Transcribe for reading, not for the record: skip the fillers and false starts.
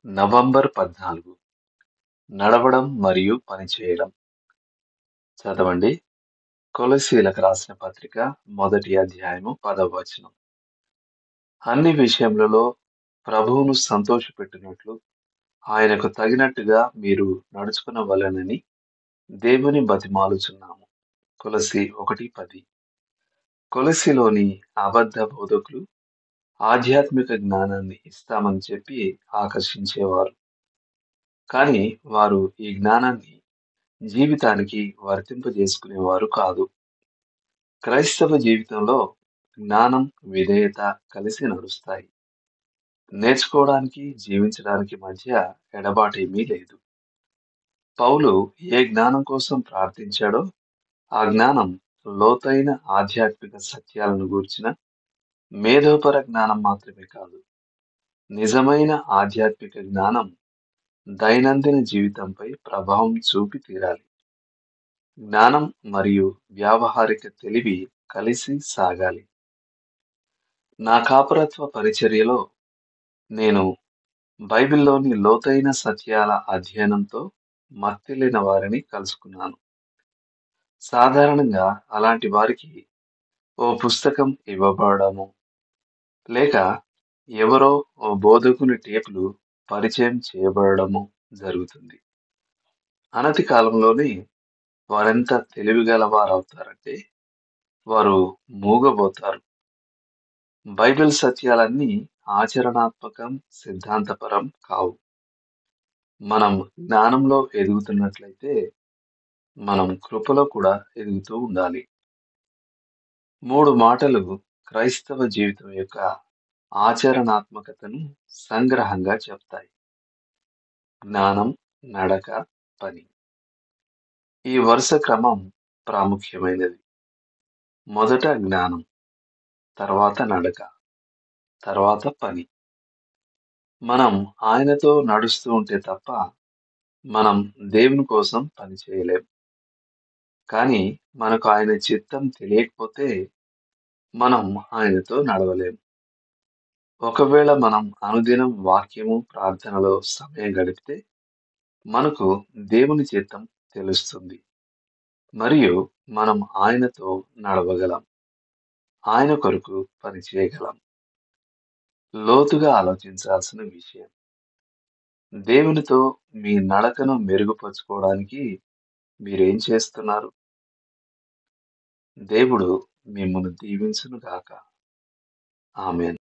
November 14 నడవడం మరియు పనిచేయడం. చదవండి. కొలస్సీలకు రాసిన పత్రిక మొదటి అధ్యాయము 10వ వచనం. అన్ని విషయములలో ప్రభువును సంతోషపెట్టునట్లు ఆయనకు తగినట్టుగా మీరు నడుచుకొనవలెనని దేవుని బతిమాలుచున్నాము. కొలస్సీ 1:10. కొలస్సీలోని అబద్ధ బోధకులు ఆధ్యాత్మిక జ్ఞానాన్ని ఇస్తామని చెప్పి ఆకర్షించేవారు. కానీ వారు ఈ జ్ఞానాన్ని జీవితానికి వర్తింపజేసుకునేవారు కాదు. క్రైస్తవ జీవితంలో జ్ఞానం, విధేయత కలిసి నడుస్తాయి. నేర్చుకోవడానికి, జీవించడానికి మధ్య ఎడబాటేమీ లేదు. పౌలు ఏ జ్ఞానం కోసం ప్రార్థించాడో ఆ జ్ఞానం లోతైన ఆధ్యాత్మిక సత్యాలను గూర్చిన మేధోపర జ్ఞానం మాత్రమే కాదు. నిజమైన ఆధ్యాత్మిక జ్ఞానం దైనందిన జీవితంపై ప్రభావం చూపి తీరాలి. జ్ఞానం మరియు వ్యావహారిక తెలివి కలిసి సాగాలి. నా కాపరత్వ పరిచర్యలో నేను బైబిల్లోని లోతైన సత్యాల అధ్యయనంతో మత్తిల్లిన వారిని కలుసుకున్నాను. సాధారణంగా అలాంటి వారికి ఓ పుస్తకం ఇవ్వబడము, లేక ఎవరో ఓ బోధకుని టేపులు పరిచయం చేయబడము జరుగుతుంది. అనతి కాలంలోనే వారెంత తెలివిగలవారవుతారంటే వారు మూగబోతారు. బైబిల్ సత్యాలన్నీ ఆచరణాత్మకం, సిద్ధాంతపరం కావు. మనం జ్ఞానంలో ఎదుగుతున్నట్లయితే మనం కృపలో కూడా ఎదుగుతూ ఉండాలి. 3 మాటలు క్రైస్తవ జీవితం యొక్క ఆచరణాత్మకతను సంగ్రహంగా చెప్తాయి. జ్ఞానం, నడక, పని. ఈ వరుస క్రమం ప్రాముఖ్యమైనది. మొదట జ్ఞానం, తర్వాత నడక, తర్వాత పని. మనం ఆయనతో నడుస్తూ ఉంటే తప్ప మనం దేవుని కోసం పని చేయలేం. కానీ మనకు ఆయన చిత్తం తెలియకపోతే మనం ఆయనతో నడవలేం. ఒకవేళ మనం అనుదినం వాక్యము, ప్రార్థనలో సమయం గడిపితే మనకు దేవుని చిత్తం తెలుస్తుంది మరియు మనం ఆయనతో నడవగలం. ఆయన కొరకు పని చేయగలం. లోతుగా ఆలోచించాల్సిన విషయం. దేవునితో మీ నడకను మెరుగుపరుచుకోవడానికి మీరేం చేస్తున్నారు? దేవుడు మిమ్మును దీవించును గాక. ఆమేన్.